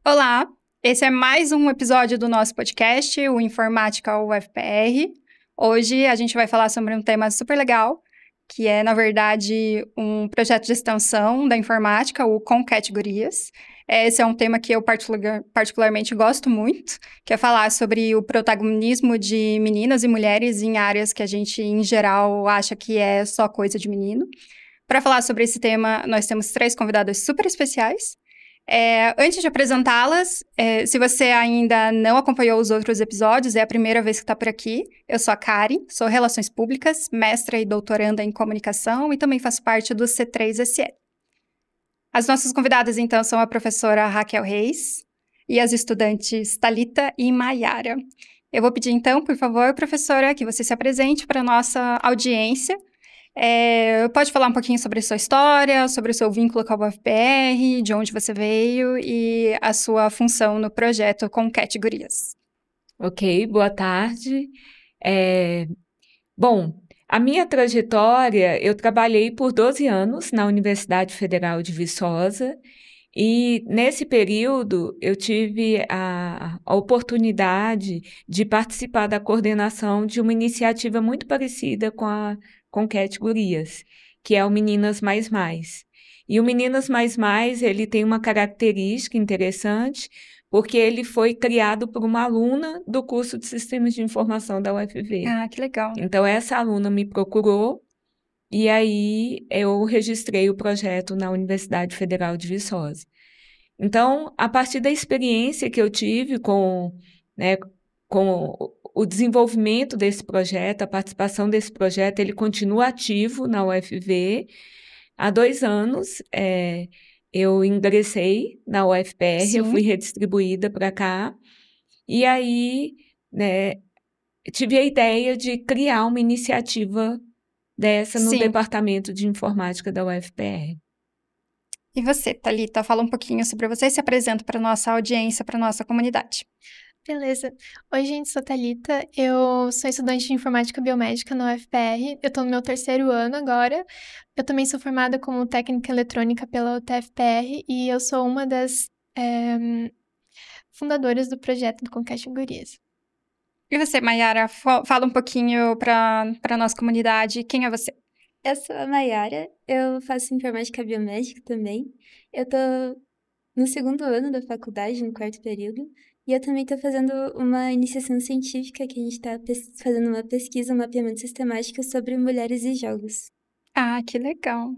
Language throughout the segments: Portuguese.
Olá, esse é mais um episódio do nosso podcast, o Informática UFPR. Hoje a gente vai falar sobre um tema super legal, que é, na verdade, um projeto de extensão da informática, o Com Categorias. Esse é um tema que eu particularmente gosto muito, que é falar sobre o protagonismo de meninas e mulheres em áreas que a gente, em geral, acha que é só coisa de menino. Para falar sobre esse tema, nós temos 3 convidadas super especiais. Antes de apresentá-las, se você ainda não acompanhou os outros episódios, é a primeira vez que está por aqui. Eu sou a Kari, sou Relações Públicas, mestra e doutoranda em Comunicação e também faço parte do C3SL. As nossas convidadas, então, são a professora Raquel Reis e as estudantes Thalita e Maiara. Eu vou pedir, então, por favor, professora, que você se apresente para a nossa audiência. Pode falar um pouquinho sobre a sua história, sobre o seu vínculo com a UFPR, de onde você veio e a sua função no projeto Com Categorias. Ok, boa tarde. Bom, a minha trajetória, eu trabalhei por 12 anos na Universidade Federal de Viçosa e nesse período eu tive a oportunidade de participar da coordenação de uma iniciativa muito parecida com Categorias, que é o Meninas Mais Mais. E o Meninas Mais Mais, ele tem uma característica interessante, porque ele foi criado por uma aluna do curso de Sistemas de Informação da UFV. Ah, que legal. Então, essa aluna me procurou e aí eu registrei o projeto na Universidade Federal de Viçosa. Então, a partir da experiência que eu tive com o desenvolvimento desse projeto, a participação desse projeto, ele continua ativo na UFV. Há 2 anos, eu ingressei na UFPR, Sim. Eu fui redistribuída para cá, e aí, tive a ideia de criar uma iniciativa dessa no Sim. Departamento de Informática da UFPR. E você, Thalita, fala um pouquinho sobre você e se apresenta para a nossa audiência, para a nossa comunidade. Beleza. Oi, gente, sou Thalita. Eu sou estudante de Informática Biomédica na UFPR. Eu tô no meu 3º ano agora. Eu também sou formada como técnica eletrônica pela UTFPR e eu sou uma das fundadoras do projeto do Com Categorias. E você, Maiara, fala um pouquinho para a nossa comunidade. Quem é você? Eu sou a Maiara, eu faço Informática Biomédica também. Eu tô no 2º ano da faculdade, no 4º período. E eu também estou fazendo uma iniciação científica, que a gente está fazendo uma pesquisa, um mapeamento sistemático sobre mulheres e jogos. Ah, que legal.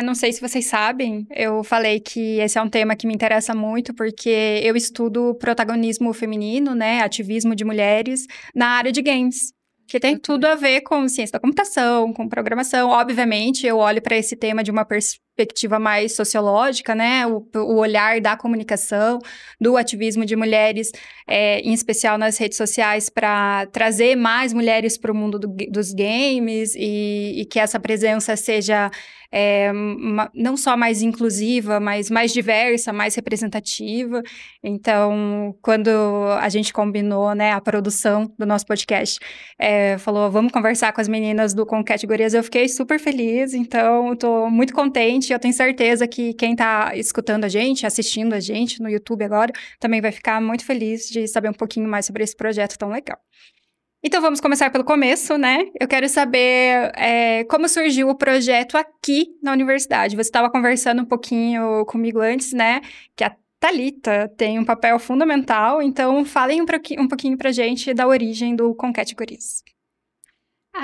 Não sei se vocês sabem, eu falei que esse é um tema que me interessa muito, porque eu estudo protagonismo feminino, né, ativismo de mulheres na área de games. Que tem tudo a ver com ciência da computação, com programação. Obviamente, eu olho para esse tema de uma perspectiva mais sociológica, né? O olhar da comunicação, do ativismo de mulheres, em especial nas redes sociais, para trazer mais mulheres para o mundo dos games e que essa presença seja não só mais inclusiva, mas mais diversa, mais representativa. Então, quando a gente combinou, né, a produção do nosso podcast, falou, vamos conversar com as meninas do Com Categorias, eu fiquei super feliz, então estou muito contente, eu tenho certeza que quem está escutando a gente, assistindo a gente no YouTube agora, também vai ficar muito feliz de saber um pouquinho mais sobre esse projeto tão legal. Então, vamos começar pelo começo, né? Eu quero saber como surgiu o projeto aqui na universidade. Você estava conversando um pouquinho comigo antes, né? Que a Thalita tem um papel fundamental, então falem um pouquinho pra gente da origem do Com Categorias.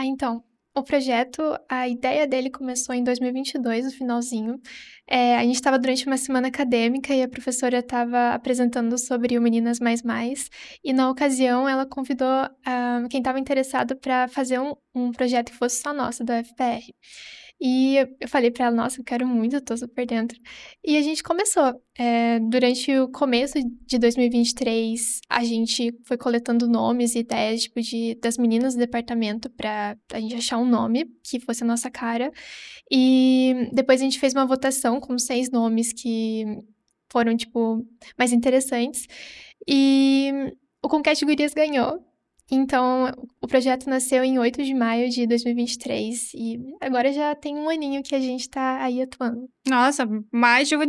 Então, o projeto, a ideia dele começou em 2022, no finalzinho. A gente estava durante uma semana acadêmica e a professora estava apresentando sobre o Meninas Mais Mais. E na ocasião, ela convidou quem estava interessado para fazer um projeto que fosse só nosso, da UFPR. E eu falei para ela, nossa, eu quero muito, eu tô super dentro. E a gente começou. Durante o começo de 2023, a gente foi coletando nomes e ideias, tipo, das meninas do departamento pra a gente achar um nome que fosse a nossa cara. E depois a gente fez uma votação com 6 nomes que foram, tipo, mais interessantes. E o Com Categorias ganhou. Então, o projeto nasceu em 8 de maio de 2023 e agora já tem um aninho que a gente está aí atuando. Nossa, mais de um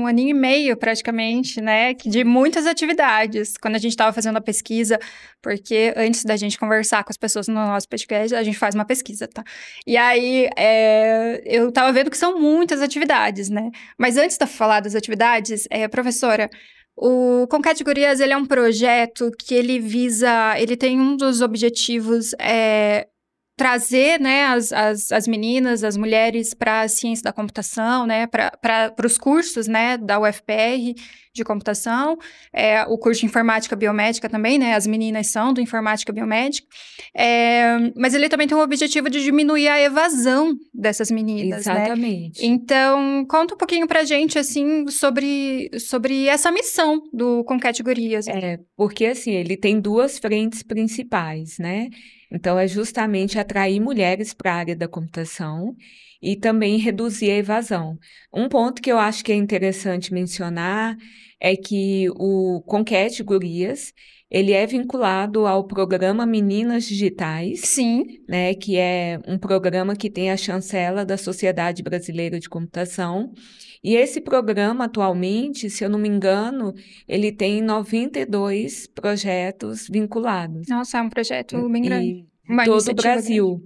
aninho e meio praticamente, né? De muitas atividades. Quando a gente estava fazendo a pesquisa, porque antes da gente conversar com as pessoas no nosso podcast, a gente faz uma pesquisa, tá? E aí, eu estava vendo que são muitas atividades, né? Mas antes de falar das atividades, professora, o Concat Gurias, ele é um projeto que ele tem um dos objetivos, trazer, né, as meninas, as mulheres para a ciência da computação, né, para os cursos, né, da UFPR de computação, o curso de informática biomédica também, né, as meninas são do informática biomédica, mas ele também tem o objetivo de diminuir a evasão dessas meninas, né? Exatamente. Então, conta um pouquinho pra gente, assim, sobre essa missão do Concat Gurias. Porque assim, ele tem duas frentes principais, né? Então, é justamente atrair mulheres para a área da computação e também reduzir a evasão. Um ponto que eu acho que é interessante mencionar é que o Concat Gurias, ele é vinculado ao programa Meninas Digitais, Sim. né, que é um programa que tem a chancela da Sociedade Brasileira de Computação. E esse programa, atualmente, se eu não me engano, ele tem 92 projetos vinculados. Nossa, é um projeto bem grande. Em todo o Brasil.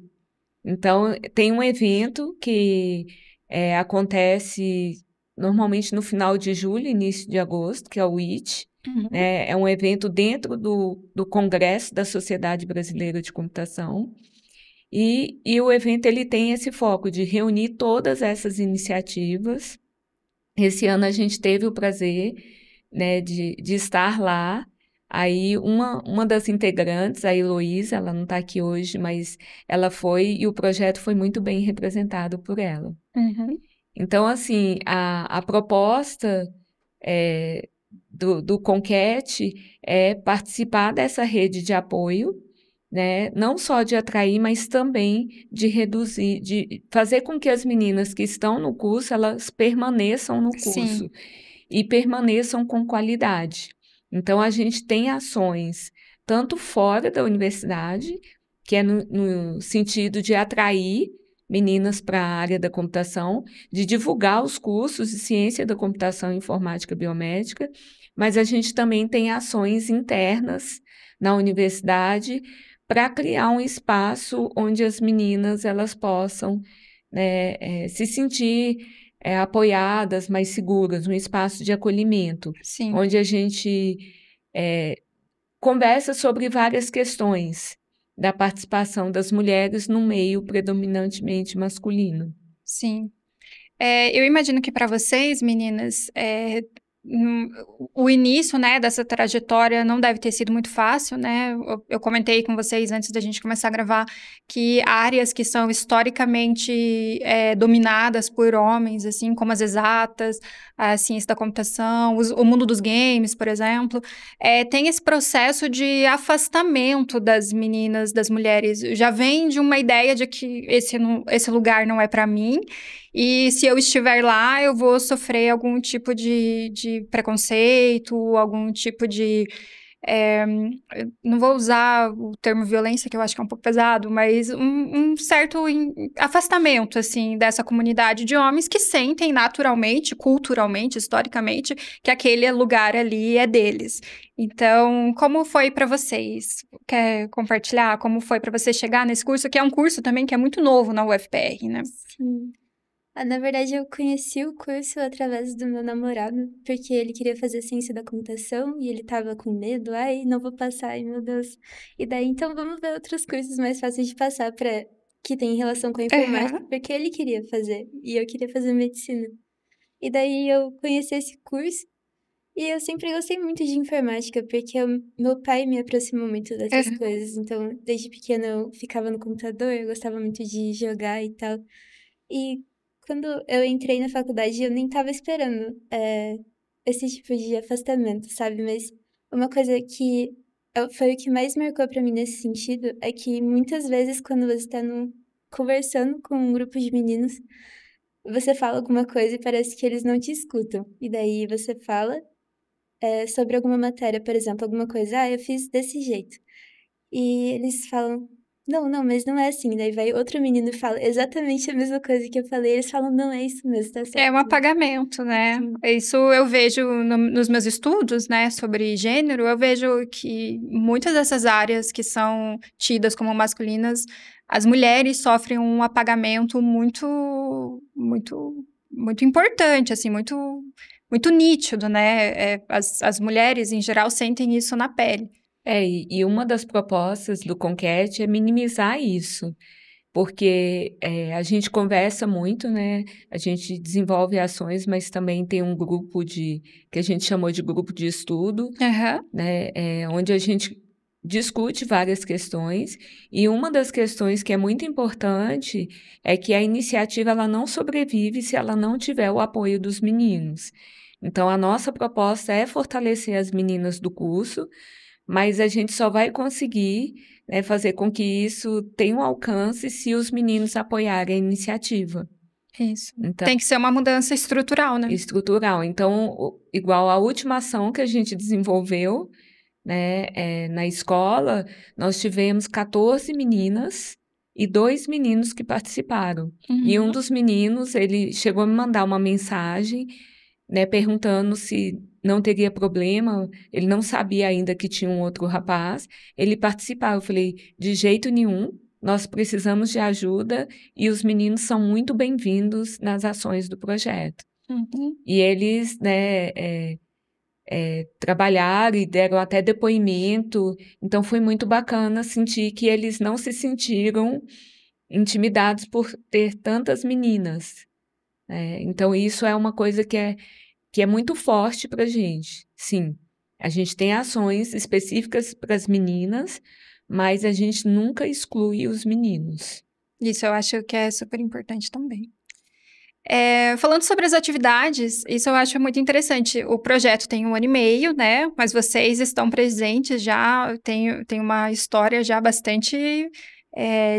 Então, tem um evento que acontece normalmente no final de julho, início de agosto, que é o IT. Uhum. Né? É um evento dentro do Congresso da Sociedade Brasileira de Computação. E o evento ele tem esse foco de reunir todas essas iniciativas. Esse ano a gente teve o prazer, né, de estar lá. Aí uma das integrantes, a Heloísa, ela não está aqui hoje, mas ela foi e o projeto foi muito bem representado por ela. Uhum. Então, assim, a proposta do Concat é participar dessa rede de apoio, né? Não só de atrair, mas também de reduzir, de fazer com que as meninas que estão no curso, elas permaneçam no curso. Sim. E permaneçam com qualidade. Então, a gente tem ações tanto fora da universidade, que é no sentido de atrair meninas para a área da computação, de divulgar os cursos de ciência da computação e informática biomédica, mas a gente também tem ações internas na universidade para criar um espaço onde as meninas elas possam, né, se sentir apoiadas, mais seguras, um espaço de acolhimento, Sim. onde a gente conversa sobre várias questões da participação das mulheres no meio predominantemente masculino. Sim. Eu imagino que para vocês, meninas, o início, né, dessa trajetória não deve ter sido muito fácil, né? Eu comentei com vocês antes da gente começar a gravar que áreas que são historicamente dominadas por homens, assim, como as exatas, a ciência da computação, o mundo dos games, por exemplo, tem esse processo de afastamento das meninas, das mulheres. Já vem de uma ideia de que esse lugar não é para mim. E se eu estiver lá, eu vou sofrer algum tipo de preconceito, algum tipo de... não vou usar o termo violência, que eu acho que é um pouco pesado, mas um certo afastamento, assim, dessa comunidade de homens que sentem naturalmente, culturalmente, historicamente, que aquele lugar ali é deles. Então, como foi para vocês? Quer compartilhar como foi para você chegar nesse curso, que é um curso também que é muito novo na UFPR, né? Sim. Na verdade, eu conheci o curso através do meu namorado, porque ele queria fazer ciência da computação e ele tava com medo. Ai, não vou passar, ai meu Deus. E daí, então, vamos ver outros cursos mais fáceis de passar que tem relação com a informática, porque ele queria fazer e eu queria fazer medicina. E daí eu conheci esse curso e eu sempre gostei muito de informática, porque meu pai me aproximou muito dessas coisas. Então, desde pequena eu ficava no computador, eu gostava muito de jogar e tal. E quando eu entrei na faculdade, eu nem tava esperando esse tipo de afastamento, sabe? Mas uma coisa que foi o que mais marcou pra mim nesse sentido é que muitas vezes quando você tá conversando com um grupo de meninos, você fala alguma coisa e parece que eles não te escutam. E daí você fala sobre alguma matéria, por exemplo, alguma coisa, eu fiz desse jeito. E eles falam, não, mas não é assim. Daí vai outro menino e fala exatamente a mesma coisa que eu falei. Eles falam, não, é isso mesmo, tá certo. É um apagamento, né? Sim. Isso eu vejo nos meus estudos, né, sobre gênero, eu vejo que muitas dessas áreas que são tidas como masculinas, as mulheres sofrem um apagamento muito importante, assim, muito nítido, né? As mulheres, em geral, sentem isso na pele. E uma das propostas do Conquete é minimizar isso, porque a gente conversa muito, né? A gente desenvolve ações, mas também tem um grupo que a gente chamou de grupo de estudo, Aham. né? Onde a gente discute várias questões, e uma das questões que é muito importante é que a iniciativa ela não sobrevive se ela não tiver o apoio dos meninos. Então, a nossa proposta é fortalecer as meninas do curso, mas a gente só vai conseguir, né, fazer com que isso tenha um alcance se os meninos apoiarem a iniciativa. Isso. Então, Tem que ser uma mudança estrutural, né? estrutural. Então, igual a última ação que a gente desenvolveu, né, na escola, nós tivemos 14 meninas e 2 meninos que participaram. E um dos meninos, ele chegou a me mandar uma mensagem, né, perguntando se não teria problema, ele não sabia ainda que tinha um outro rapaz, ele participava. Eu falei, de jeito nenhum, nós precisamos de ajuda e os meninos são muito bem-vindos nas ações do projeto. E eles, né, trabalharam e deram até depoimento, então foi muito bacana sentir que eles não se sentiram intimidados por ter tantas meninas. Então isso é uma coisa que é muito forte para a gente. Sim, a gente tem ações específicas para as meninas, mas a gente nunca exclui os meninos. Isso eu acho que é super importante também. Falando sobre as atividades, isso eu acho muito interessante. O projeto tem 1 ano e meio, né? Mas vocês estão presentes já, tem uma história já bastante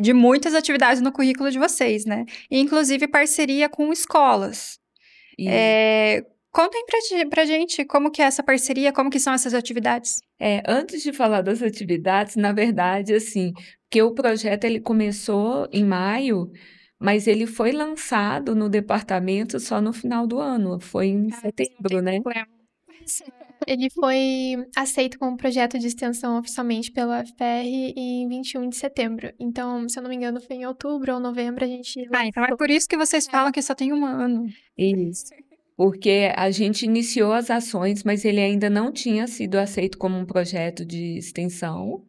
de muitas atividades no currículo de vocês, né? E, inclusive, parceria com escolas. Contem pra gente como que é essa parceria, como que são essas atividades. Antes de falar das atividades, na verdade, assim, que o projeto ele começou em maio, mas ele foi lançado no departamento só no final do ano, foi em setembro, né? Ele foi aceito como projeto de extensão oficialmente pela UFPR em 21 de setembro. Então, se eu não me engano, foi em outubro ou novembro a gente lançou. Então é por isso que vocês falam que só tem 1 ano. Isso. Porque a gente iniciou as ações, mas ele ainda não tinha sido aceito como um projeto de extensão,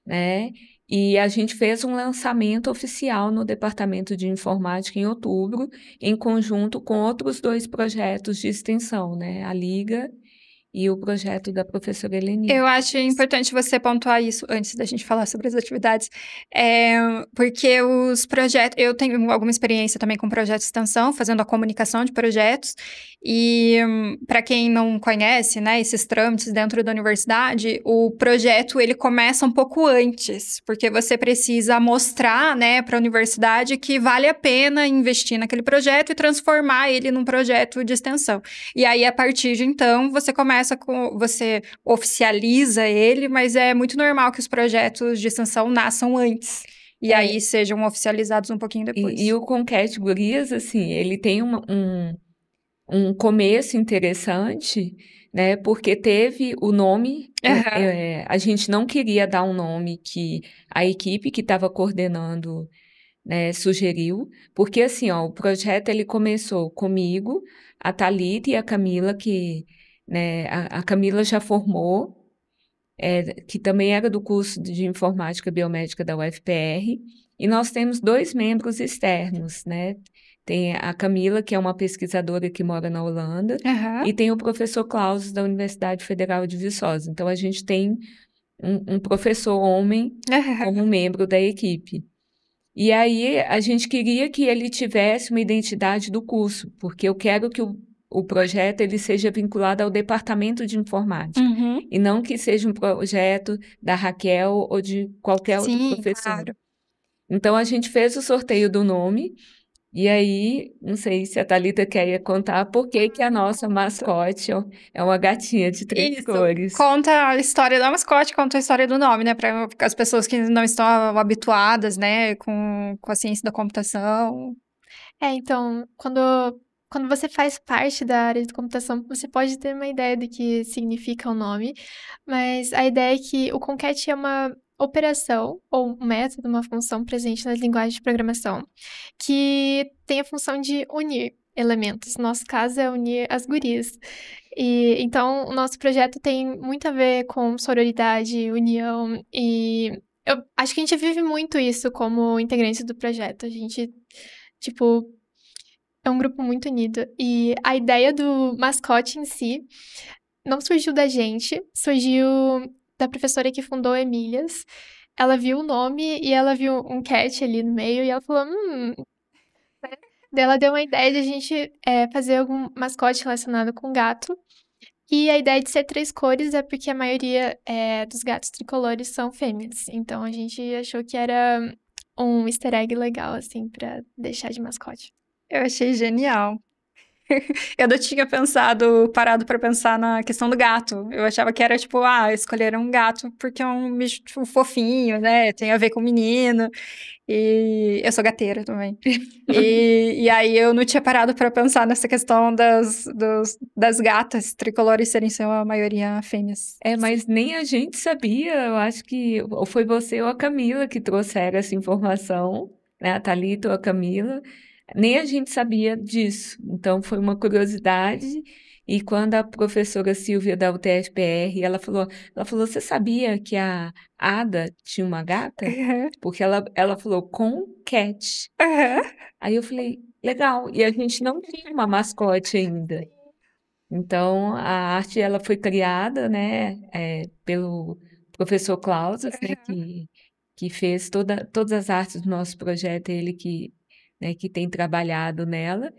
né? E a gente fez um lançamento oficial no Departamento de Informática em outubro, em conjunto com outros 2 projetos de extensão, né? A Liga e o projeto da professora Heleni. Eu acho importante você pontuar isso antes da gente falar sobre as atividades, porque os projetos... Eu tenho alguma experiência também com projetos de extensão, fazendo a comunicação de projetos, e para quem não conhece, né, esses trâmites dentro da universidade, o projeto, ele começa um pouco antes, porque você precisa mostrar, né, para a universidade que vale a pena investir naquele projeto e transformar ele num projeto de extensão. E aí, a partir de então, você oficializa ele, mas é muito normal que os projetos de extensão nasçam antes. E aí sejam oficializados um pouquinho depois. E o Conquete Gurias, assim, ele tem um começo interessante, né? Porque teve o nome, a gente não queria dar um nome que a equipe que estava coordenando, né, sugeriu, porque assim, ó, o projeto ele começou comigo, a Thalita e a Camila, que, né, a Camila já formou, que também era do curso de Informática Biomédica da UFPR, e nós temos 2 membros externos, né? Tem a Camila, que é uma pesquisadora que mora na Holanda, e tem o professor Klaus, da Universidade Federal de Viçosa. Então, a gente tem um professor homem como membro da equipe. E aí, a gente queria que ele tivesse uma identidade do curso, porque eu quero que o projeto ele seja vinculado ao departamento de informática, e não que seja um projeto da Raquel ou de qualquer outro professor. Claro. Então, a gente fez o sorteio do nome, E aí, não sei se a Thalita quer contar por que que a nossa mascote é uma gatinha de 3 Isso. cores. Conta a história da mascote, conta a história do nome, né? Para as pessoas que não estão habituadas, né, com a ciência da computação. Então, quando você faz parte da área de computação, você pode ter uma ideia do que significa o nome, mas a ideia é que o concat é uma operação, ou um método, uma função presente nas linguagens de programação, que tem a função de unir elementos. No nosso caso, é unir as gurias. E então, o nosso projeto tem muito a ver com sororidade, união, e eu acho que a gente vive muito isso como integrantes do projeto. A gente, tipo, é um grupo muito unido. E a ideia do mascote em si não surgiu da gente, surgiu da professora que fundou Emílias. Ela viu o nome e ela viu um cat ali no meio e ela falou, né? Daí ela deu uma ideia de a gente fazer algum mascote relacionado com gato. E a ideia de ser 3 cores é porque a maioria dos gatos tricolores são fêmeas. Então a gente achou que era um easter egg legal, assim, pra deixar de mascote. Eu achei genial. Eu não tinha parado pra pensar na questão do gato. Eu achava que era tipo, escolheram um gato porque é um bicho tipo, fofinho, né? Tem a ver com menino. E eu sou gateira também. E aí eu não tinha parado pra pensar nessa questão das gatas tricolores serem sua maioria fêmeas. Mas nem a gente sabia, eu acho que ou foi você ou a Camila que trouxeram essa informação, né? A Thalita ou a Camila, nem a gente sabia disso. Então foi uma curiosidade. E quando a professora Silvia da UTFPR, ela falou, você sabia que a Ada tinha uma gata? Porque ela falou com cat. Aí eu falei, legal. E a gente não tinha uma mascote ainda. Então, a arte ela foi criada, né, pelo professor Clausus, né, que fez todas as artes do nosso projeto, ele que tem trabalhado nela.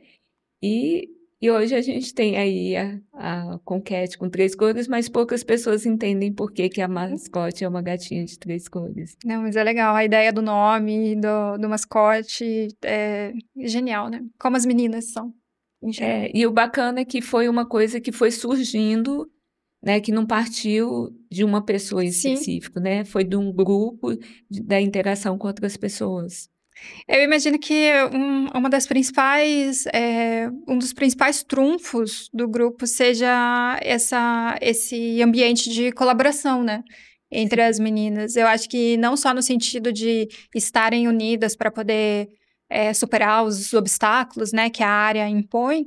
E hoje a gente tem aí a Conquete com 3 cores, mas poucas pessoas entendem por que a mascote é uma gatinha de 3 cores. Não, mas é legal. A ideia do nome, do mascote, é genial, né? Como as meninas são. E o bacana é que foi uma coisa que foi surgindo, né, que não partiu de uma pessoa em específico, né? Foi de um grupo, da interação com outras pessoas. Eu imagino que um dos principais trunfos do grupo seja esse ambiente de colaboração, né? Entre as meninas. Eu acho que não só no sentido de estarem unidas para poder superar os obstáculos, né, que a área impõe,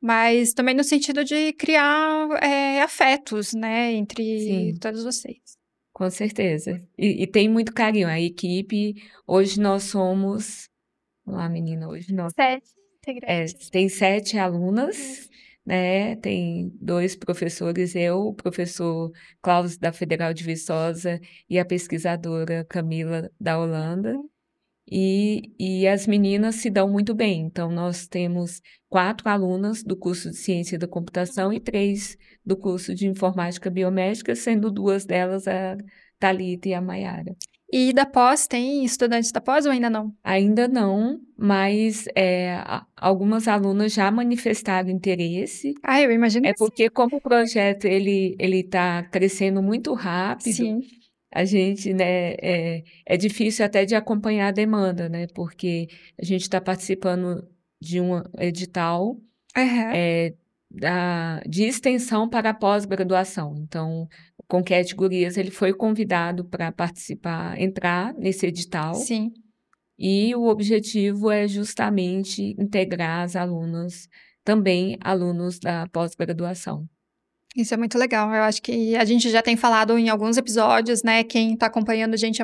mas também no sentido de criar afetos, né, entre todos vocês. Com certeza. E tem muito carinho. A equipe, hoje nós somos... Vamos lá, menina, hoje nós... 7 integrantes. Tem 7 alunas, né? Tem 2 professores, o professor Klaus da Federal de Viçosa e a pesquisadora Camila da Holanda. E as meninas se dão muito bem. Então, nós temos 4 alunas do curso de Ciência da Computação e 3 do curso de Informática Biomédica, sendo 2 delas a Thalita e a Maiara. E da pós, tem estudantes da pós ou ainda não? Ainda não, mas algumas alunas já manifestaram interesse. Eu imagino que porque como o projeto ele está crescendo muito rápido, sim. A gente, né, é difícil até de acompanhar a demanda, né? Porque a gente está participando de um edital de extensão para a pós-graduação. Então, o Conquete Gurias, ele foi convidado para participar, entrar nesse edital. Sim. E o objetivo é justamente integrar as alunas, também alunos da pós-graduação. Isso é muito legal. Eu acho que a gente já tem falado em alguns episódios, né? Quem está acompanhando a gente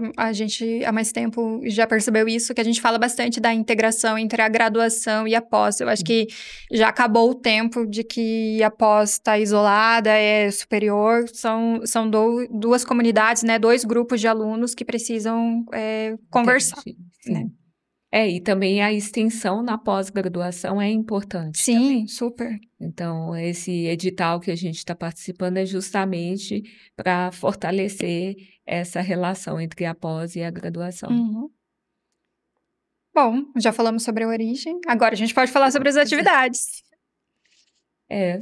há mais tempo já percebeu isso, que a gente fala bastante da integração entre a graduação e a pós. Eu acho que já acabou o tempo de que a pós está isolada, é superior. São duas comunidades, né? 2 grupos de alunos que precisam conversar. Sim. Né? E também a extensão na pós-graduação é importante. Sim, também. Super. Então, esse edital que a gente está participando é justamente para fortalecer essa relação entre a pós e a graduação. Uhum. Bom, já falamos sobre a origem, agora a gente pode falar sobre as atividades.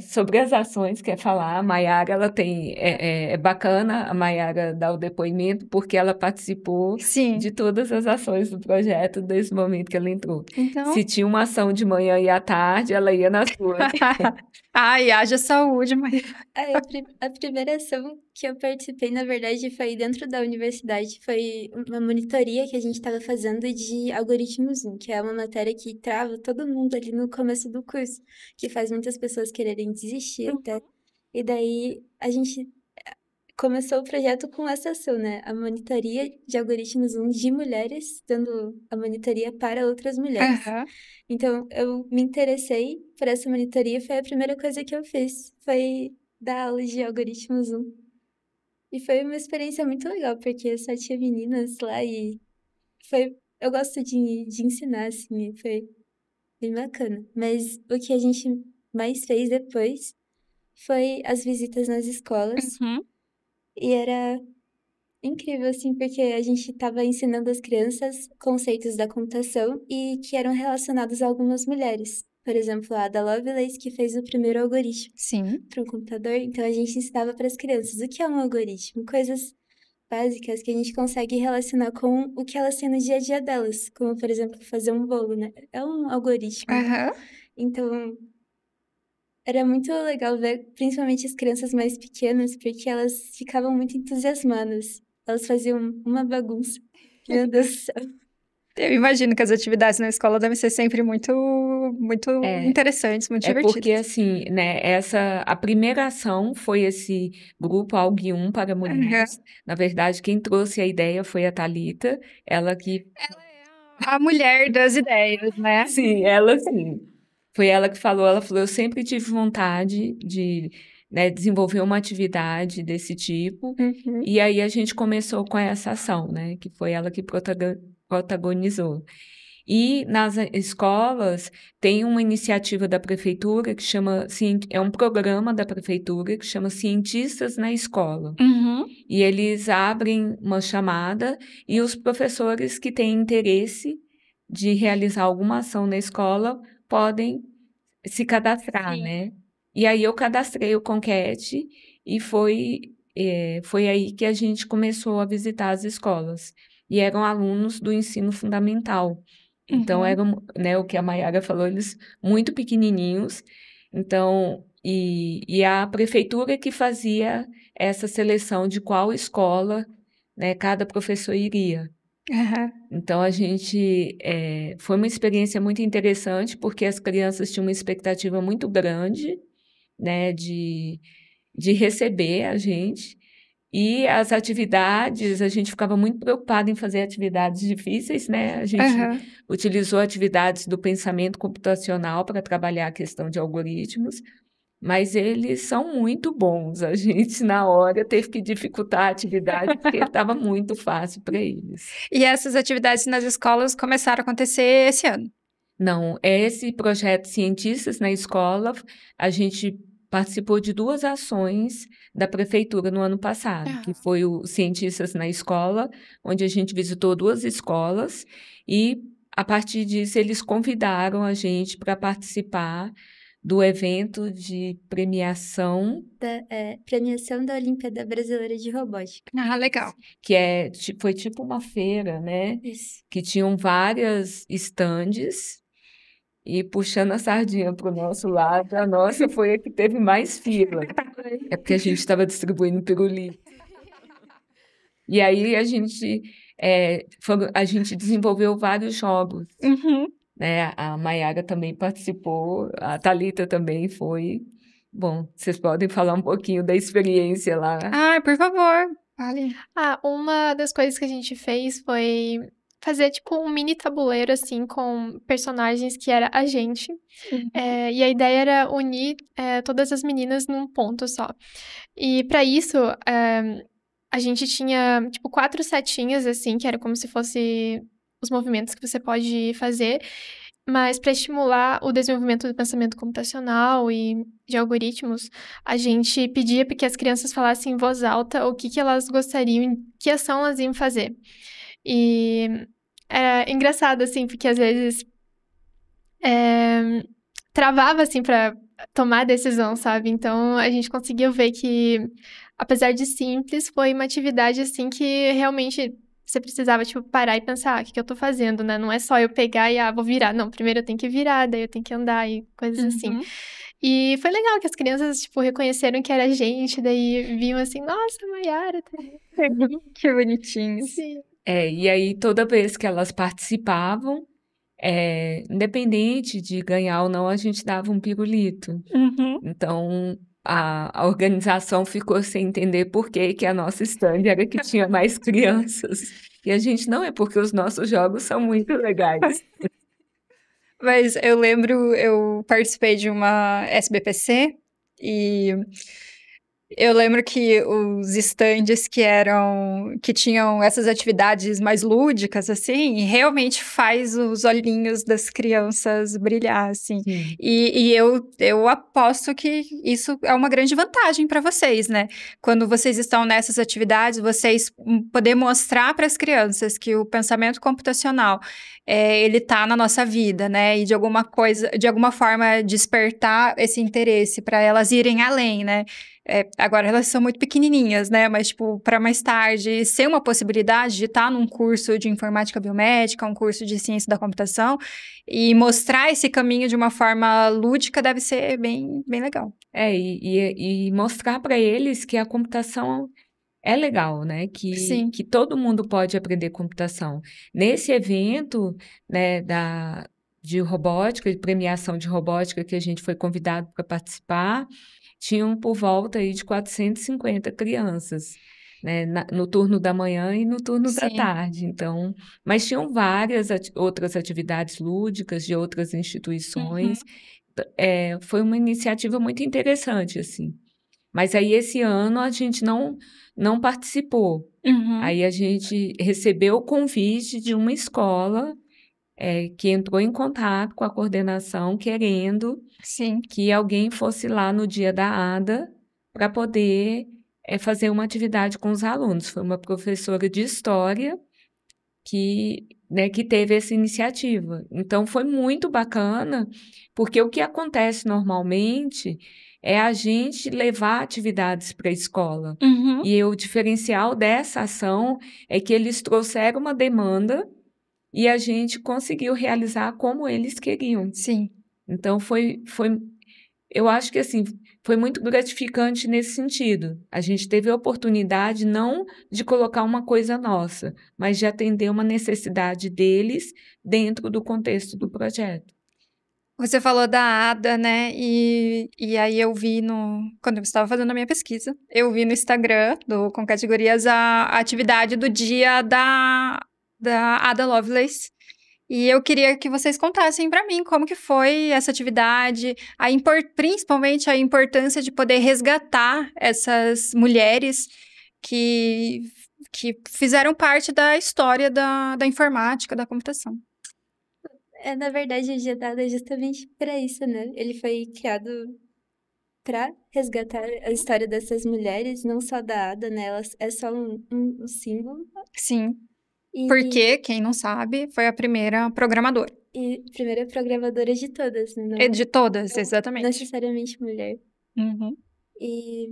Sobre as ações, quer falar, a Maiara, ela tem, é bacana a Maiara dar o depoimento, porque ela participou Sim. de todas as ações do projeto desde o momento que ela entrou. Então, Se tinha uma ação de manhã e à tarde, ela ia nas duas. ai, haja saúde, mas... A primeira ação que eu participei, na verdade, foi dentro da universidade. Foi uma monitoria que a gente estava fazendo de algoritmos Zoom, que é uma matéria que trava todo mundo ali no começo do curso, que faz muitas pessoas quererem desistir até. E daí a gente começou o projeto com essa ação, né? A monitoria de algoritmos Zoom de mulheres, dando a monitoria para outras mulheres. Aham. Então, eu me interessei por essa monitoria, foi a primeira coisa que eu fiz, foi dar aula de algoritmos Zoom. E foi uma experiência muito legal, porque só tinha meninas lá e eu gosto de ensinar, assim, e foi bem bacana. Mas o que a gente mais fez depois foi as visitas nas escolas, Uhum. e era incrível, assim, porque a gente estava ensinando as crianças conceitos da computação e que eram relacionados a algumas mulheres. Por exemplo, a Ada Lovelace, que fez o primeiro algoritmo Sim. para um computador. Então, a gente ensinava para as crianças o que é um algoritmo, coisas básicas que a gente consegue relacionar com o que elas têm no dia a dia delas. Como, por exemplo, fazer um bolo, né? É um algoritmo. Aham. Então, era muito legal ver, principalmente as crianças mais pequenas, porque elas ficavam muito entusiasmadas. Elas faziam uma bagunça. Meu Deus do céu. Eu imagino que as atividades na escola devem ser sempre muito interessantes, muito divertidas. Porque, assim, né, a primeira ação foi esse grupo AUG1 para mulheres. Na verdade, quem trouxe a ideia foi a Thalita, ela que... Ela é a mulher das ideias, né? Sim, ela sim. Foi ela que falou, eu sempre tive vontade de, né, desenvolver uma atividade desse tipo, Uhum. e aí a gente começou com essa ação, né, que foi ela que protagonizou. E nas escolas tem uma iniciativa da prefeitura que é um programa da prefeitura que chama Cientistas na Escola. Uhum. E eles abrem uma chamada e os professores que têm interesse de realizar alguma ação na escola podem se cadastrar, Sim. né? E aí eu cadastrei o Conquete e foi aí que a gente começou a visitar as escolas. E eram alunos do ensino fundamental. Então, Uhum. eram, né, o que a Maiara falou, eles muito pequenininhos. Então, e a prefeitura que fazia essa seleção de qual escola, né, cada professor iria. Aham. Então, foi uma experiência muito interessante, porque as crianças tinham uma expectativa muito grande, né, de receber a gente. E as atividades, a gente ficava muito preocupado em fazer atividades difíceis, né? A gente Aham. utilizou atividades do pensamento computacional para trabalhar a questão de algoritmos, mas eles são muito bons. A gente, na hora, teve que dificultar a atividade, porque estava muito fácil para eles. E essas atividades nas escolas começaram a acontecer esse ano? Não, esse projeto Cientistas na Escola, a gente participou de 2 ações da prefeitura no ano passado, que foi o Cientistas na Escola, onde a gente visitou 2 escolas e, a partir disso, eles convidaram a gente para participar do evento de premiação, Premiação da Olimpíada Brasileira de Robótica. Ah, legal. que foi tipo uma feira, né? Isso. Que tinham várias estandes. E puxando a sardinha para o nosso lado, a nossa foi a que teve mais fila. É porque a gente estava distribuindo pirulito. E aí a gente desenvolveu vários jogos, Uhum. né? A Maiara também participou, a Thalita também foi. Bom, vocês podem falar um pouquinho da experiência lá. Ai, por favor, fale. Uma das coisas que a gente fez foi fazer, tipo, um mini tabuleiro, assim, com personagens que era a gente. E a ideia era unir todas as meninas num ponto só. E para isso, a gente tinha, tipo, 4 setinhas, assim, que era como se fosse os movimentos que você pode fazer. Mas para estimular o desenvolvimento do pensamento computacional e de algoritmos, a gente pedia para que as crianças falassem em voz alta o que elas gostariam, que ação elas iam fazer. E É engraçado, assim, porque às vezes travava, assim, pra tomar a decisão, sabe? Então, a gente conseguiu ver que, apesar de simples, foi uma atividade, assim, que realmente você precisava, tipo, parar e pensar, o que que eu tô fazendo, né? Não é só eu pegar e, vou virar. Não, primeiro eu tenho que virar, daí eu tenho que andar e coisas assim. Uhum. E foi legal que as crianças, tipo, reconheceram que era a gente, daí viam assim, nossa, Maiara, tá... Que bonitinhos. Sim. E aí toda vez que elas participavam, independente de ganhar ou não, a gente dava um pirulito. Uhum. Então, a organização ficou sem entender por que que a nossa stand era que tinha mais crianças. E a gente, não, é porque os nossos jogos são muito legais. Mas eu lembro, eu participei de uma SBPC e eu lembro que os stands que tinham essas atividades mais lúdicas, assim, realmente faz os olhinhos das crianças brilhar, assim. Sim. E eu aposto que isso é uma grande vantagem para vocês, né? Quando vocês estão nessas atividades, vocês poder mostrar para as crianças que o pensamento computacional ele tá na nossa vida, né? E de alguma forma despertar esse interesse para elas irem além, né? Agora elas são muito pequenininhas, né? Mas, tipo, para mais tarde ser uma possibilidade de estar num curso de informática biomédica, um curso de ciência da computação, e mostrar esse caminho de uma forma lúdica deve ser bem, bem legal. E mostrar para eles que a computação é legal, né? Sim. Que todo mundo pode aprender computação. Nesse evento, né, de robótica, de premiação de robótica, que a gente foi convidado para participar, tinham por volta aí de 450 crianças, né, no turno da manhã e no turno da Sim. tarde. Então, mas tinham várias outras atividades lúdicas de outras instituições. Foi uma iniciativa muito interessante, assim. Mas aí esse ano a gente não participou. Uhum. Aí a gente recebeu o convite de uma escola que entrou em contato com a coordenação querendo Sim. que alguém fosse lá no dia da ADA para poder fazer uma atividade com os alunos. Foi uma professora de história que teve essa iniciativa. Então, foi muito bacana, porque o que acontece normalmente é a gente levar atividades para a escola. Uhum. E o diferencial dessa ação é que eles trouxeram uma demanda e a gente conseguiu realizar como eles queriam. Sim. Então, eu acho que assim, foi muito gratificante nesse sentido. A gente teve a oportunidade não de colocar uma coisa nossa, mas de atender uma necessidade deles dentro do contexto do projeto. Você falou da ADA, né? E aí eu vi quando eu estava fazendo a minha pesquisa, eu vi no Instagram com categorias a atividade do dia da Ada Lovelace. E eu queria que vocês contassem para mim como que foi essa atividade, principalmente a importância de poder resgatar essas mulheres que fizeram parte da história da informática, da computação. Na verdade, o Dia da Ada é justamente para isso, né? Ele foi criado para resgatar a história dessas mulheres, não só da Ada, né? Ela é só um símbolo. Sim. E, Porque, quem não sabe, foi a primeira programadora. E primeira programadora de todas, né? Não, De todas, não exatamente. necessariamente mulher. Uhum. E,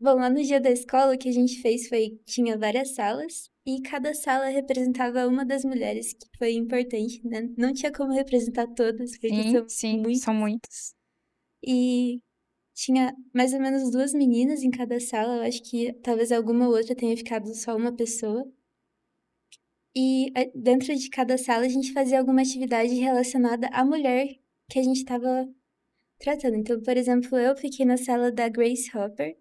bom, lá no dia da escola, o que a gente fez tinha várias salas, e cada sala representava uma das mulheres, que foi importante, né? Não tinha como representar todas, porque São muitas. E tinha mais ou menos 2 meninas em cada sala, eu acho que talvez alguma outra tenha ficado só uma pessoa. E dentro de cada sala a gente fazia alguma atividade relacionada à mulher que a gente estava tratando. Então, por exemplo, eu fiquei na sala da Grace Hopper,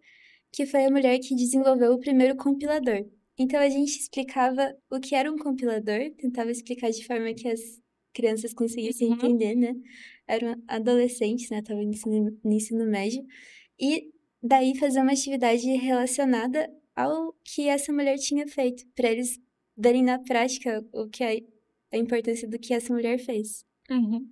que foi a mulher que desenvolveu o primeiro compilador. Então, a gente explicava o que era um compilador, tentava explicar de forma que as crianças conseguissem entender, né? Eram adolescentes, né? Estavam no ensino médio. E daí fazer uma atividade relacionada ao que essa mulher tinha feito, para eles verem na prática o que a importância do que essa mulher fez. Uhum.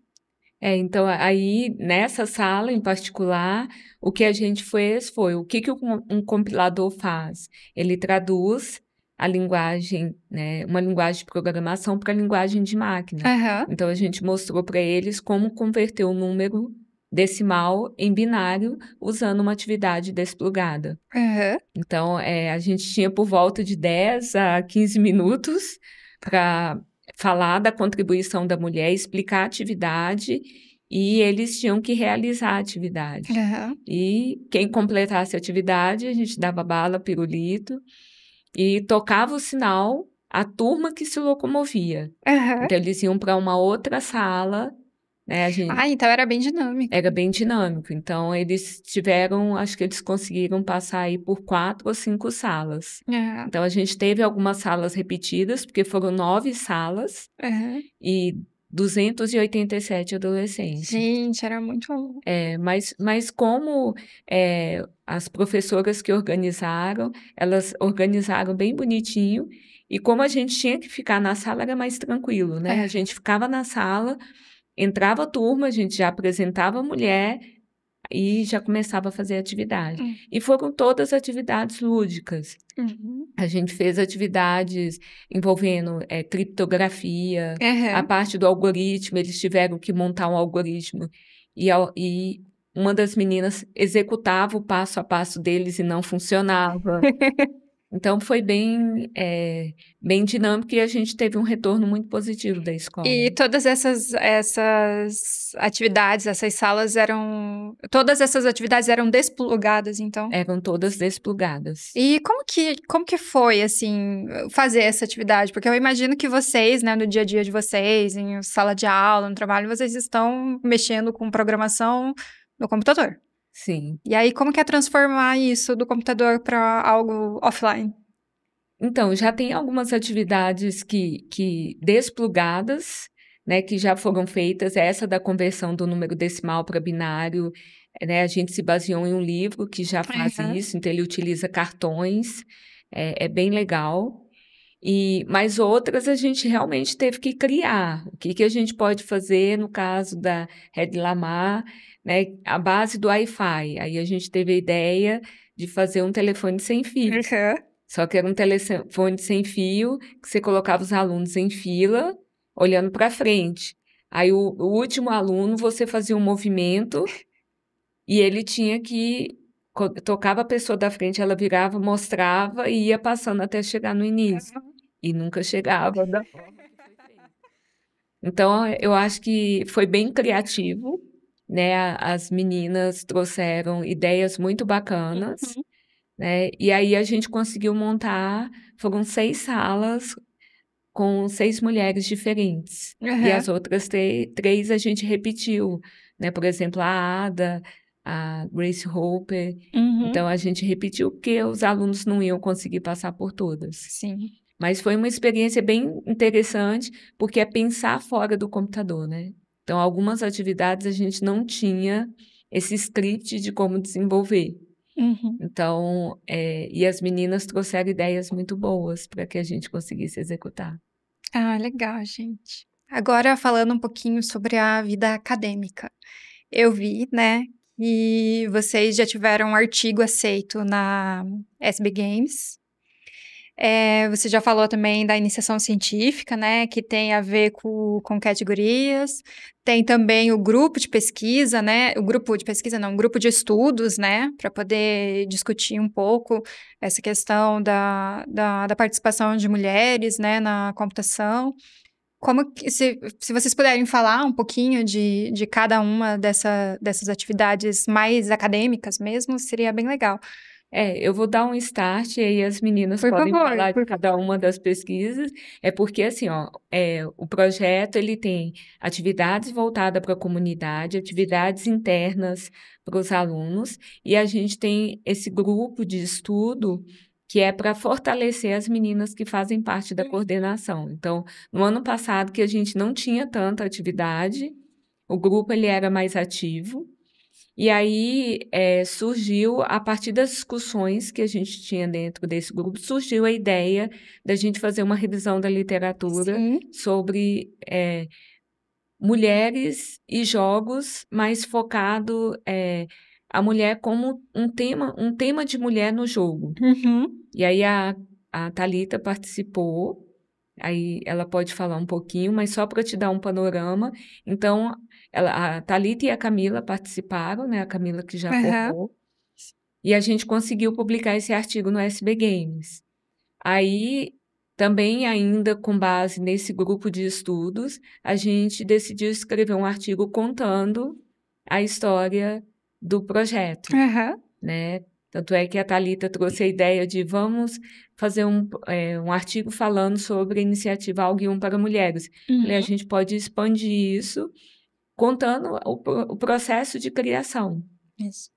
Então, aí, nessa sala em particular, o que a gente fez foi o que um compilador faz? Ele traduz a linguagem, né, uma linguagem de programação para a linguagem de máquina. Aham. Então, a gente mostrou para eles como converter um número decimal em binário usando uma atividade desplugada. Aham. Então, a gente tinha por volta de 10 a 15 minutos para falar da contribuição da mulher, explicar a atividade, e eles tinham que realizar a atividade. Aham. E quem completasse a atividade, a gente dava bala, pirulito, e tocava o sinal, a turma que se locomovia. Aham. Então, eles iam para uma outra sala, né? Então era bem dinâmico. Era bem dinâmico. Então, acho que eles conseguiram passar aí por 4 ou 5 salas. Aham. Então, a gente teve algumas salas repetidas, porque foram 9 salas Aham. e 287 adolescentes. Gente, era muito aluno. Mas como as professoras que organizaram, elas organizaram bem bonitinho, e como a gente tinha que ficar na sala, era mais tranquilo, né? A gente ficava na sala, entrava a turma, a gente já apresentava a mulher e já começava a fazer a atividade. E foram todas atividades lúdicas. Uhum. A gente fez atividades envolvendo criptografia, a Aham. parte do algoritmo, eles tiveram que montar um algoritmo e uma das meninas executava o passo a passo deles e não funcionava. Então, foi bem dinâmico, e a gente teve um retorno muito positivo da escola. E todas essas atividades, todas essas atividades eram desplugadas, então? Eram todas desplugadas. E como que foi, assim, fazer essa atividade? Porque eu imagino que vocês, né, no dia a dia de vocês, em sala de aula, no trabalho, vocês estão mexendo com programação no computador. Sim. E aí, como que é transformar isso do computador para algo offline? Então, já tem algumas atividades que desplugadas, né, que já foram feitas. Essa da conversão do número decimal para binário, né, a gente se baseou em um livro que já faz isso, então ele utiliza cartões, é bem legal. Mas outras a gente realmente teve que criar. O que a gente pode fazer no caso da Rede Lamar, né, a base do Wi-Fi. Aí a gente teve a ideia de fazer um telefone sem fio. Só que era um telefone sem fio, que você colocava os alunos em fila, olhando para frente. Aí o último aluno, você fazia um movimento e ele tinha que... Tocava a pessoa da frente, ela virava, mostrava e ia passando até chegar no início. E nunca chegava da forma que foi feito. Então, eu acho que foi bem criativo, né? As meninas trouxeram ideias muito bacanas. Né? E aí a gente conseguiu montar, foram 6 salas com 6 mulheres diferentes. E as outras 3 a gente repetiu, né? Por exemplo, a Ada, a Grace Hopper. Então, a gente repetiu porque os alunos não iam conseguir passar por todas. Sim. Mas foi uma experiência bem interessante, porque é pensar fora do computador, né? Então, algumas atividades a gente não tinha esse script de como desenvolver. Então, e as meninas trouxeram ideias muito boas para que a gente conseguisse executar. Ah, legal, gente. Agora, falando um pouquinho sobre a vida acadêmica. Eu vi, né, que vocês já tiveram um artigo aceito na SB Games. Você já falou também da iniciação científica, né, que tem a ver com categorias. Tem também o grupo de pesquisa, né, o grupo de estudos, né, para poder discutir um pouco essa questão da participação de mulheres, né, na computação. Se vocês puderem falar um pouquinho de cada uma dessas atividades mais acadêmicas mesmo, seria bem legal. Eu vou dar um start e aí as meninas podem falar de cada uma das pesquisas. Porque assim, o projeto ele tem atividades voltadas para a comunidade, atividades internas para os alunos, e a gente tem esse grupo de estudo que é para fortalecer as meninas que fazem parte da coordenação. Então, no ano passado, que a gente não tinha tanta atividade, o grupo ele era mais ativo. E aí surgiu, a partir das discussões que a gente tinha dentro desse grupo, surgiu a ideia da gente fazer uma revisão da literatura sobre mulheres e jogos, mais focado a mulher como um tema de mulher no jogo. E aí a a Thalita participou, aí ela pode falar um pouquinho, mas só para te dar um panorama. Então, a Thalita e a Camila participaram, né? A Camila que já formou. E a gente conseguiu publicar esse artigo no SB Games. Aí, também ainda com base nesse grupo de estudos, a gente decidiu escrever um artigo contando a história do projeto, né? Tanto é que a Thalita trouxe a ideia de vamos fazer um artigo falando sobre a iniciativa Algo para Mulheres. A gente pode expandir isso contando o processo de criação. Isso.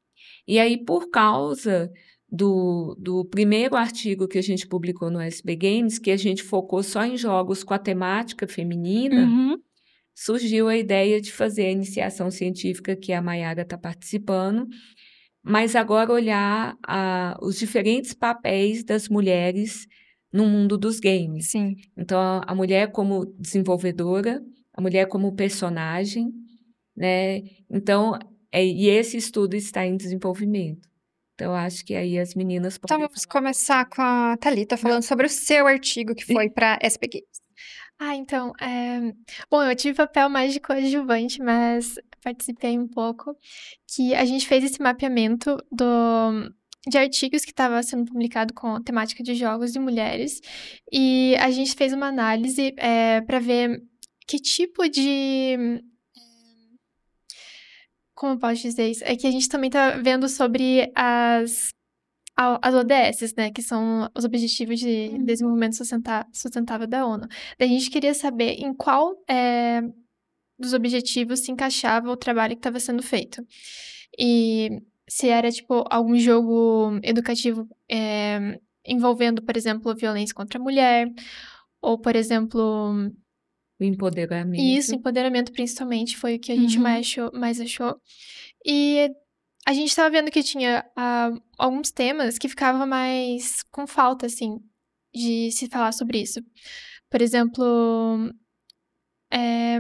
E aí, por causa do primeiro artigo que a gente publicou no SB Games, que a gente focou só em jogos com a temática feminina, surgiu a ideia de fazer a iniciação científica que a Mayara está participando, mas agora olhar os diferentes papéis das mulheres no mundo dos games. Sim. Então, a mulher como desenvolvedora, a mulher como personagem, né? Então, e esse estudo está em desenvolvimento. Então, acho que aí as meninas podem... Então, vamos começar com a Thalita falando sobre o seu artigo que foi para SB Games. Então, bom, eu tive papel mais de coadjuvante, mas participei um pouco, que a gente fez esse mapeamento de artigos que estava sendo publicado com a temática de jogos de mulheres, e a gente fez uma análise para ver que tipo de... Como eu posso dizer isso? É que a gente também tá vendo sobre as ODS, né? Que são os Objetivos de Desenvolvimento Sustentável da ONU. Daí a gente queria saber em qual dos objetivos se encaixava o trabalho que estava sendo feito. E se era, tipo, algum jogo educativo envolvendo, por exemplo, violência contra a mulher, ou, por exemplo... O empoderamento. Isso, empoderamento principalmente, foi o que a gente mais achou. E a gente estava vendo que tinha alguns temas que ficavam mais com falta, assim, de se falar sobre isso. Por exemplo,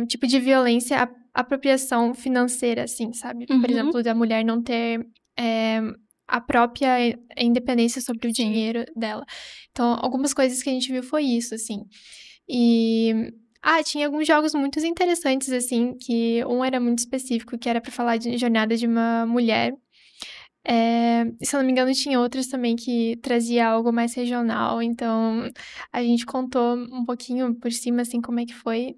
tipo de violência, apropriação financeira, assim, sabe? Por exemplo, da mulher não ter a própria independência sobre o dinheiro dela. Então, algumas coisas que a gente viu foi isso, assim. E... tinha alguns jogos muito interessantes, assim, que um era muito específico, que era pra falar de jornada de uma mulher. Se eu não me engano, tinha outros também que trazia algo mais regional, então a gente contou um pouquinho por cima, assim, como é que foi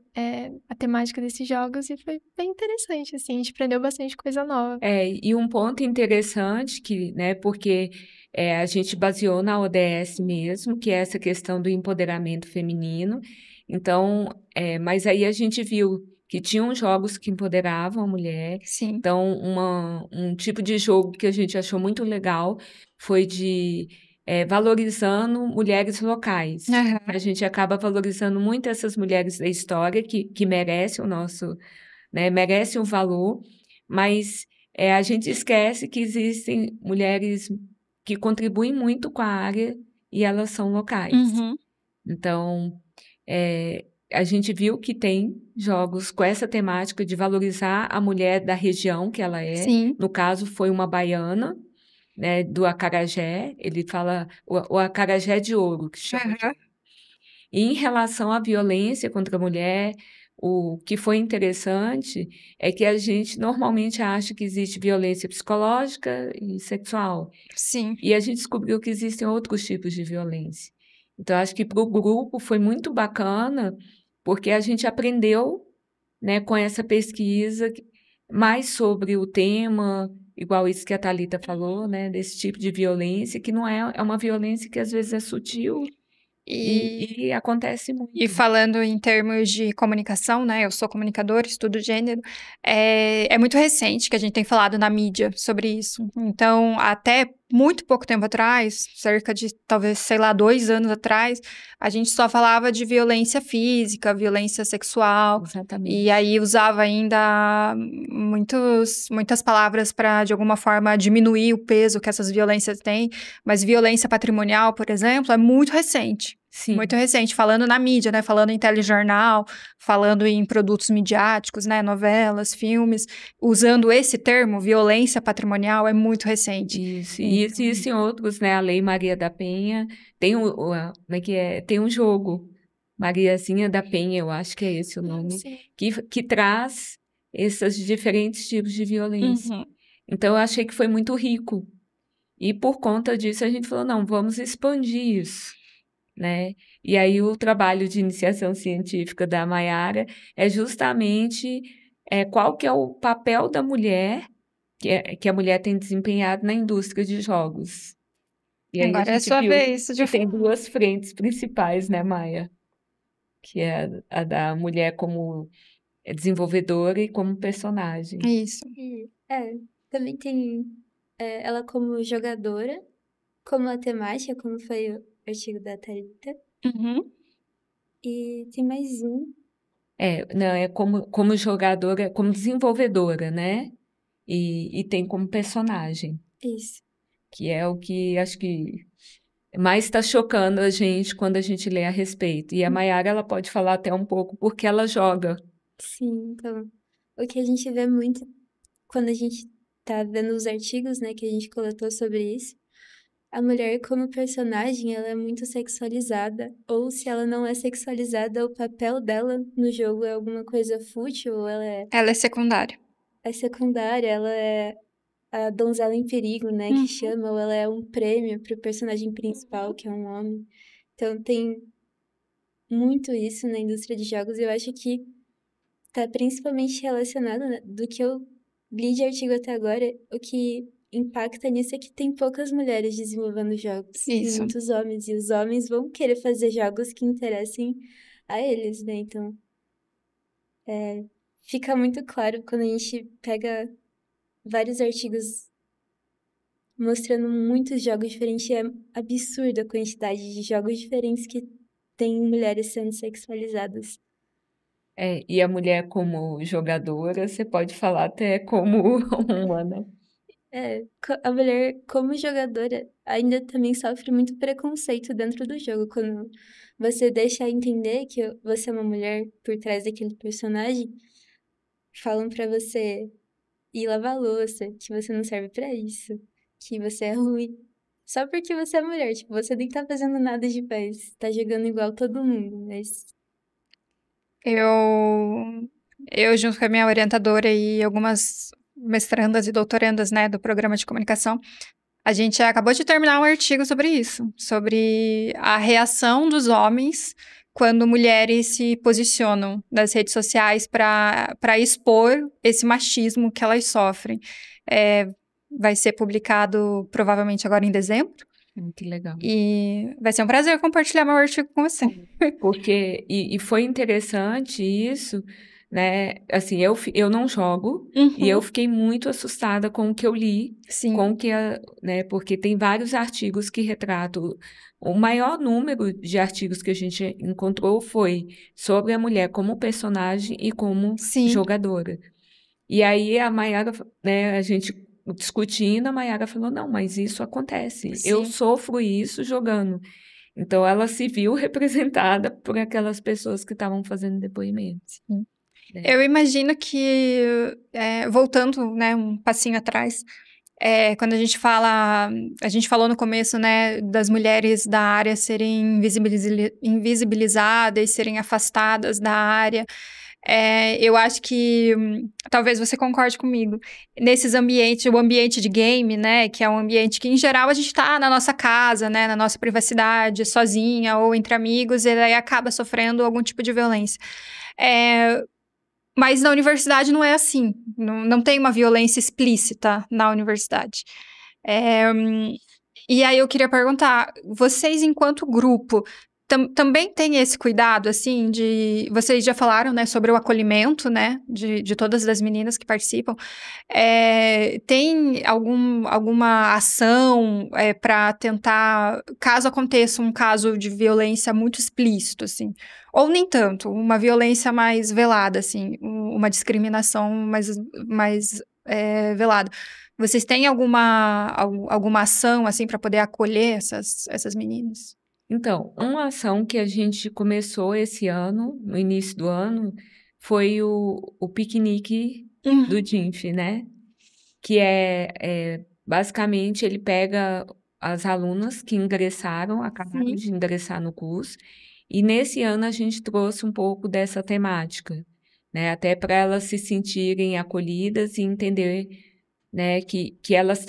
a temática desses jogos, e foi bem interessante, assim, a gente aprendeu bastante coisa nova. E um ponto interessante, né, porque a gente baseou na ODS mesmo, que é essa questão do empoderamento feminino. Então, mas aí a gente viu que tinham jogos que empoderavam a mulher. Sim. Então, um tipo de jogo que a gente achou muito legal foi de valorizando mulheres locais. A gente acaba valorizando muito essas mulheres da história que merecem o nosso, né, merecem o valor, mas a gente esquece que existem mulheres que contribuem muito com a área e elas são locais. Então, a gente viu que tem jogos com essa temática de valorizar a mulher da região que ela é. Sim. No caso, foi uma baiana, né, do acarajé. Ele fala o acarajé de ouro, que chama. E em relação à violência contra a mulher, o que foi interessante é que a gente normalmente acha que existe violência psicológica e sexual. Sim. E a gente descobriu que existem outros tipos de violência. Então, acho que para o grupo foi muito bacana, porque a gente aprendeu, né, com essa pesquisa mais sobre o tema, igual isso que a Thalita falou, né, desse tipo de violência, que não é uma violência que às vezes é sutil e acontece muito. E falando em termos de comunicação, né, eu sou comunicadora, estudo gênero, é muito recente que a gente tem falado na mídia sobre isso. Então, até muito pouco tempo atrás, cerca de, talvez, 2 anos atrás, a gente só falava de violência física, violência sexual. Exatamente. E aí usava ainda muitas palavras para, de alguma forma, diminuir o peso que essas violências têm. Mas violência patrimonial, por exemplo, é muito recente. Sim. Muito recente, falando na mídia, né? Falando em telejornal, falando em produtos midiáticos, né? Novelas, filmes. Usando esse termo, violência patrimonial, é muito recente. Isso. E existem outros, né? A Lei Maria da Penha. Tem como é que é? Tem um jogo, Mariazinha da Penha, eu acho que é esse o nome, Sim. que traz esses diferentes tipos de violência. Uhum. Então, eu achei que foi muito rico. E por conta disso, a gente falou, não, vamos expandir isso, né? E aí, o trabalho de iniciação científica da Maiara é justamente qual que é o papel da mulher que a mulher tem desempenhado na indústria de jogos. E aí, a Agora é a gente sua viu vez de que tem duas frentes principais, né, Maia? Que é a da mulher como desenvolvedora e como personagem. Isso. Também tem ela como jogadora, como a temática, como foi o artigo da Thalita. Uhum. E tem mais um. Não, é como jogadora, como desenvolvedora, né? E tem como personagem, Isso. que é o que acho que mais está chocando a gente quando a gente lê a respeito. E a Maiara, ela pode falar até um pouco porque ela joga. Sim, então. O que a gente vê muito quando a gente tá vendo os artigos, né, que a gente coletou sobre isso, a mulher como personagem, ela é muito sexualizada. Ou se ela não é sexualizada, o papel dela no jogo é alguma coisa fútil, ou Ela é secundária. é secundária, ela é a donzela em perigo, né, que chama, ou ela é um prêmio pro personagem principal, que é um homem. Então tem muito isso na indústria de jogos e eu acho que tá principalmente relacionado, né, do que eu li de artigo até agora, o que impacta nisso é que tem poucas mulheres desenvolvendo jogos e Isso. muitos homens, e os homens vão querer fazer jogos que interessem a eles, né? Então, fica muito claro quando a gente pega vários artigos mostrando muitos jogos diferentes, é absurda a quantidade de jogos diferentes que tem mulheres sendo sexualizadas. E a mulher como jogadora, você pode falar até como uma, né? A mulher, como jogadora, ainda também sofre muito preconceito dentro do jogo. Quando você deixa entender que você é uma mulher por trás daquele personagem, falam pra você ir lavar louça, que você não serve pra isso, que você é ruim. Só porque você é mulher, tipo, você nem tá fazendo nada demais, tá jogando igual todo mundo, mas Eu junto com a minha orientadora e algumas mestrandas e doutorandas, né, do programa de comunicação, a gente acabou de terminar um artigo sobre isso, sobre a reação dos homens quando mulheres se posicionam nas redes sociais para expor esse machismo que elas sofrem. Vai ser publicado provavelmente agora em dezembro. Que legal. E vai ser um prazer compartilhar meu artigo com você. Porque, e foi interessante isso, né? Assim, eu não jogo, e eu fiquei muito assustada com o que eu li, Sim. com o que, né? Porque tem vários artigos que retratam. O maior número de artigos que a gente encontrou foi sobre a mulher como personagem e como Sim. jogadora. E aí a Maiara, né, a gente discutindo, a Maiara falou, não, mas isso acontece. Sim. Eu sofro isso jogando. Então, ela se viu representada por aquelas pessoas que estavam fazendo depoimentos. Eu imagino que, voltando, né, um passinho atrás, quando a gente falou no começo, né, das mulheres da área serem invisibilizadas, serem afastadas da área. Eu acho que talvez você concorde comigo. Nesses ambientes, o ambiente de game, né, que é um ambiente que, em geral, a gente tá na nossa casa, né, na nossa privacidade, sozinha ou entre amigos, e daí acaba sofrendo algum tipo de violência. Mas na universidade não é assim. Não tem uma violência explícita na universidade. E aí eu queria perguntar, vocês enquanto grupo, também têm esse cuidado, assim, de... Vocês já falaram, né, sobre o acolhimento, né, de todas as meninas que participam. Tem alguma ação para tentar, caso aconteça um caso de violência muito explícito, assim, ou nem tanto, uma violência mais velada, assim, uma discriminação mais velada. Vocês têm alguma ação, assim, para poder acolher essas meninas? Então, uma ação que a gente começou esse ano, no início do ano, foi o piquenique do DINF, né? Que basicamente, ele pega as alunas que acabaram Sim. de ingressar no curso, e nesse ano a gente trouxe um pouco dessa temática, né? Até para elas se sentirem acolhidas e entender, né, que elas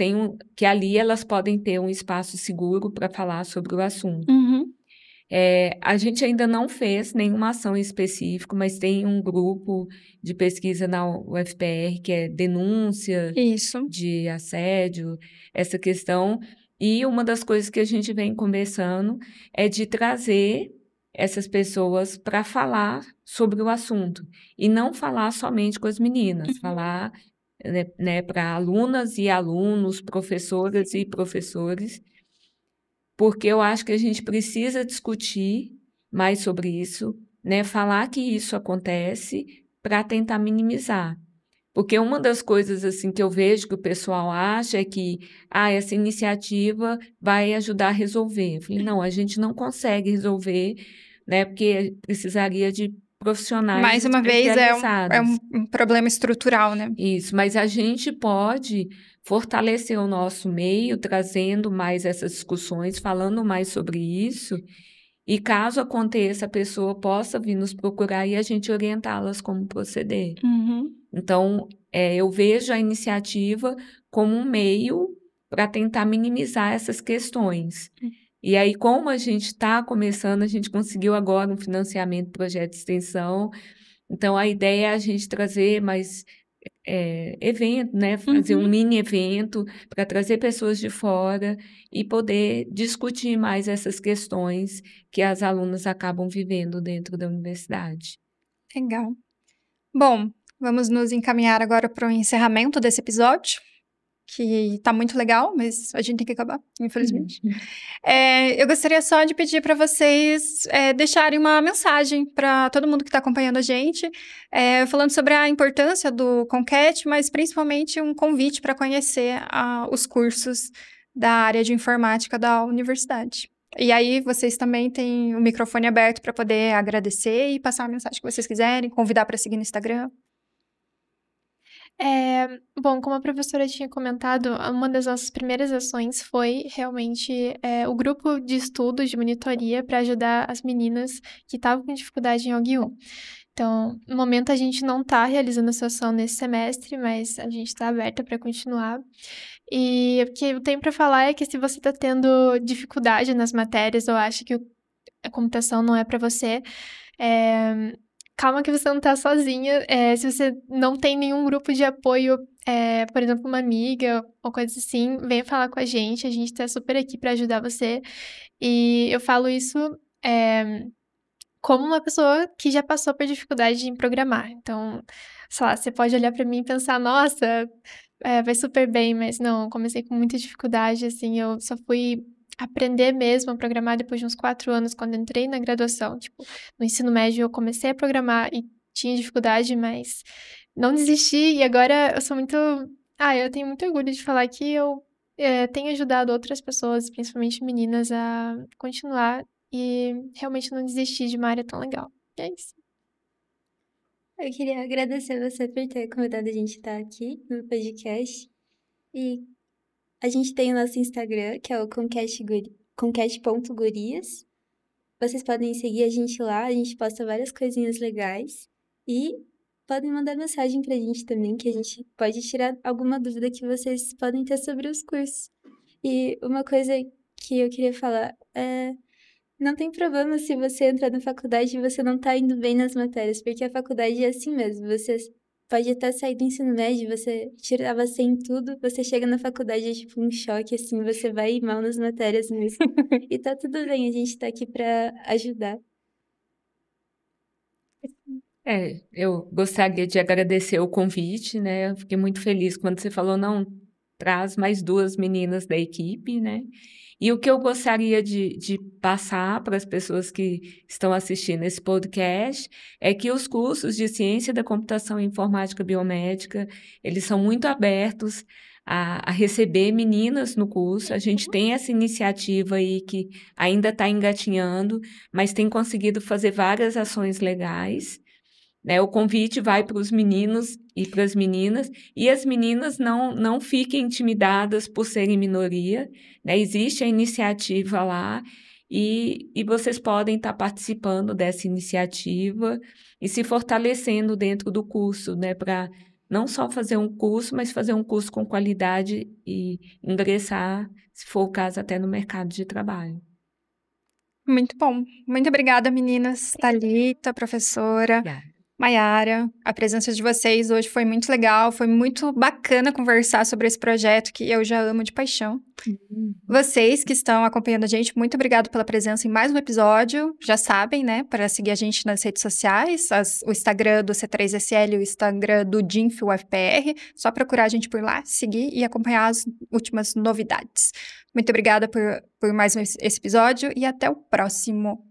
que ali elas podem ter um espaço seguro para falar sobre o assunto. Uhum. A gente ainda não fez nenhuma ação específica, mas tem um grupo de pesquisa na UFPR que é denúncia Isso. de assédio, essa questão. E uma das coisas que a gente vem conversando é de trazer essas pessoas para falar sobre o assunto. E não falar somente com as meninas, falar, né, para alunas e alunos, professoras e professores, porque eu acho que a gente precisa discutir mais sobre isso, né? Falar que isso acontece para tentar minimizar. Porque uma das coisas assim que eu vejo que o pessoal acha é que essa iniciativa vai ajudar a resolver. Eu falei, não, a gente não consegue resolver, né? Porque precisaria de profissionais Mais uma vez, é especializados. um problema estrutural, né? Isso, mas a gente pode fortalecer o nosso meio, trazendo mais essas discussões, falando mais sobre isso, e caso aconteça, a pessoa possa vir nos procurar e a gente orientá-las como proceder. Uhum. Então, eu vejo a iniciativa como um meio para tentar minimizar essas questões. E aí, como a gente está começando, a gente conseguiu agora um financiamento do projeto de extensão. Então, a ideia é a gente trazer mais evento, né? Fazer um mini evento para trazer pessoas de fora e poder discutir mais essas questões que as alunas acabam vivendo dentro da universidade. Legal. Bom, vamos nos encaminhar agora para o encerramento desse episódio, que tá muito legal, mas a gente tem que acabar, infelizmente. Eu gostaria só de pedir para vocês deixarem uma mensagem para todo mundo que está acompanhando a gente, falando sobre a importância do Conquete, mas principalmente um convite para conhecer os cursos da área de informática da universidade. E aí, vocês também têm o microfone aberto para poder agradecer e passar a mensagem que vocês quiserem, convidar para seguir no Instagram. Bom, como a professora tinha comentado, uma das nossas primeiras ações foi realmente o grupo de estudos de monitoria para ajudar as meninas que estavam com dificuldade em OG1. Então, no momento a gente não está realizando essa ação nesse semestre, mas a gente está aberta para continuar. E o que eu tenho para falar é que se você está tendo dificuldade nas matérias ou acha que a computação não é para você, calma que você não tá sozinha. Se você não tem nenhum grupo de apoio, por exemplo, uma amiga ou coisa assim, venha falar com a gente tá super aqui para ajudar você. E eu falo isso como uma pessoa que já passou por dificuldade em programar. Então, sei lá, você pode olhar para mim e pensar, nossa, vai super bem, mas não, comecei com muita dificuldade, assim, eu só fui aprender mesmo a programar depois de uns 4 anos, quando entrei na graduação. Tipo, no ensino médio eu comecei a programar e tinha dificuldade, mas não desisti, e agora eu sou muito... eu tenho muito orgulho de falar que eu tenho ajudado outras pessoas, principalmente meninas, a continuar e realmente não desistir de uma área tão legal. É isso. Eu queria agradecer você por ter convidado a gente a estar aqui no podcast. E a gente tem o nosso Instagram, que é o conquete.gurias. Vocês podem seguir a gente lá, a gente posta várias coisinhas legais. E podem mandar mensagem pra gente também, que a gente pode tirar alguma dúvida que vocês podem ter sobre os cursos. E uma coisa que eu queria falar é... Não tem problema se você entrar na faculdade e você não tá indo bem nas matérias, porque a faculdade é assim mesmo. Você pode até sair do ensino médio, você tirava 100 em tudo, você chega na faculdade é tipo um choque, assim, você vai mal nas matérias mesmo. E tá tudo bem, a gente tá aqui pra ajudar. Eu gostaria de agradecer o convite, né? Eu fiquei muito feliz quando você falou, não, traz mais 2 meninas da equipe, né? E o que eu gostaria de passar para as pessoas que estão assistindo esse podcast é que os cursos de Ciência da Computação e Informática Biomédica, eles são muito abertos a receber meninas no curso. A gente tem essa iniciativa aí que ainda está engatinhando, mas tem conseguido fazer várias ações legais. Né, o convite vai para os meninos e para as meninas, e as meninas não fiquem intimidadas por serem minoria, né, existe a iniciativa lá, e vocês podem estar participando dessa iniciativa e se fortalecendo dentro do curso, né, para não só fazer um curso, mas fazer um curso com qualidade e ingressar, se for o caso, até no mercado de trabalho. Muito bom. Muito obrigada, meninas. Thalita, professora. Obrigada. Maiara, a presença de vocês hoje foi muito legal, foi muito bacana conversar sobre esse projeto que eu já amo de paixão. Vocês que estão acompanhando a gente, muito obrigado pela presença em mais um episódio. Já sabem, né, para seguir a gente nas redes sociais, o Instagram do C3SL e o Instagram do DINF UFPR, só procurar a gente por lá, seguir e acompanhar as últimas novidades. Muito obrigada por mais esse episódio e até o próximo.